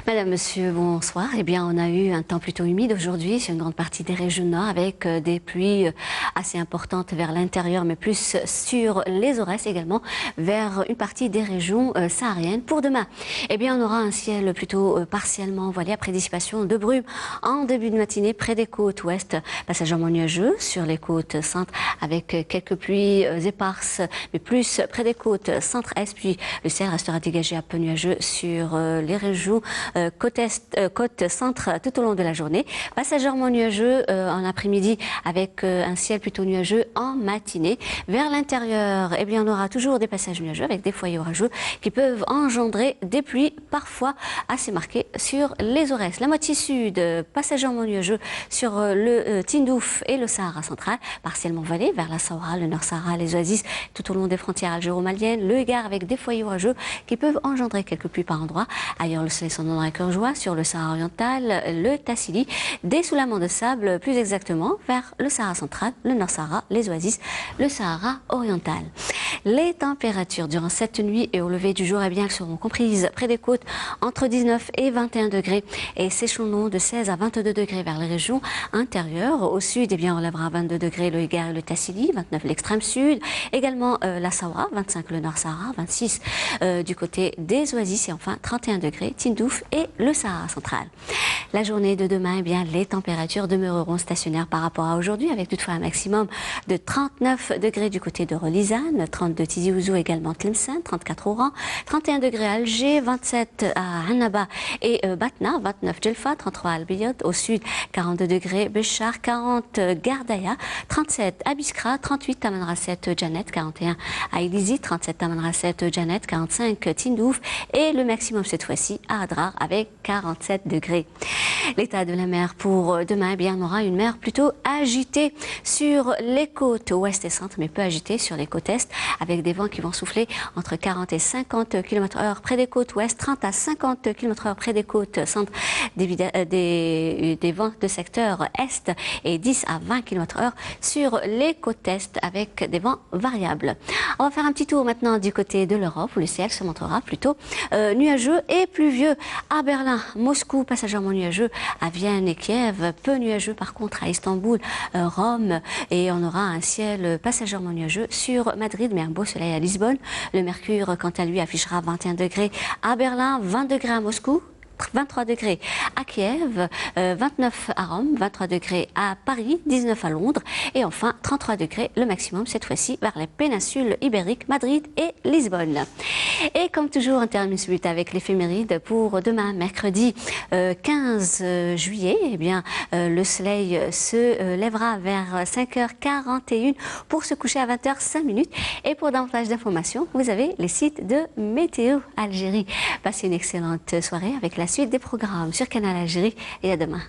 Madame, monsieur, bonsoir. Eh bien, on a eu un temps plutôt humide aujourd'hui sur une grande partie des régions nord avec des pluies assez importantes vers l'intérieur, mais plus sur les Aurès également, vers une partie des régions sahariennes. Pour demain, eh bien, on aura un ciel plutôt partiellement voilé après dissipation de brume en début de matinée près des côtes ouest, passagèrement nuageux sur les côtes centres avec quelques pluies éparses, mais plus près des côtes centre-est. Puis le ciel restera dégagé un peu nuageux sur les régions côte centre tout au long de la journée. Passagèrement nuageux en après-midi avec un ciel plutôt nuageux en matinée. Vers l'intérieur, eh bien, on aura toujours des passages nuageux avec des foyers orageux qui peuvent engendrer des pluies parfois assez marquées sur les Aurès. La moitié sud, passagèrement nuageux sur le Tindouf et le Sahara central, partiellement voilé vers la Sahara, le Nord Sahara, les oasis tout au long des frontières algéro-maliennes, le Gard avec des foyers orageux qui peuvent engendrer quelques pluies par endroits. Ailleurs, le soleil s'en donnera cœur joie sur le Sahara oriental, le Tassili, des soulaments de sable plus exactement vers le Sahara central, le Nord Sahara, les oasis, le Sahara oriental. Les températures durant cette nuit et au lever du jour, eh bien, elles seront comprises près des côtes entre 19 et 21 degrés et s'échelonnant de 16 à 22 degrés vers les régions intérieures. Au sud, eh bien, on relèvera à 22 degrés le Gard et le Tassili, 29 l'extrême sud, également la Sahara, 25 le Nord Sahara, 26 du côté des oasis et enfin 31 degrés Tindouf et le Sahara central. La journée de demain, eh bien, les températures demeureront stationnaires par rapport à aujourd'hui, avec toutefois un maximum de 39 degrés du côté de Relizane, 32 Tizi Ouzou également Tlemcen, 34 Oran, 31 degrés à Alger, 27 à Annaba et Batna, 29 Djelfa, 33 à Al-Biyad, au sud 42 degrés Béchar, 40 Gardaya, 37 à Biskra, 38 Tamanrasset Janet, 41 à Ilizi, 37 Tamanrasset Janet, 45 Tindouf et le maximum cette fois-ci à Adrar avec 47 degrés. L'état de la mer pour demain, eh bien, on aura une mer plutôt agitée sur les côtes ouest et centre, mais peu agitée sur les côtes est, avec des vents qui vont souffler entre 40 et 50 km/h près des côtes ouest, 30 à 50 km/h près des côtes centre, des vents de secteur est et 10 à 20 km/h sur les côtes est avec des vents variables. On va faire un petit tour maintenant du côté de l'Europe où le ciel se montrera plutôt nuageux et pluvieux à Berlin, Moscou, passagèrement nuageux à Vienne et Kiev, peu nuageux par contre à Istanbul, Rome et on aura un ciel passagèrement nuageux sur Madrid mais un beau soleil à Lisbonne. Le mercure quant à lui affichera 21 degrés à Berlin, 20 degrés à Moscou, 23 degrés à Kiev, 29 à Rome, 23 degrés à Paris, 19 à Londres et enfin 33 degrés le maximum cette fois-ci vers les péninsules ibériques, Madrid et Lisbonne. Et comme toujours, on termine ce bulletin avec l'éphéméride pour demain, mercredi 15 juillet. Eh bien, le soleil se lèvera vers 5h41 pour se coucher à 20h05. Et pour davantage d'informations, vous avez les sites de Météo Algérie. Passez une excellente soirée avec la suite des programmes sur Canal Algérie et à demain.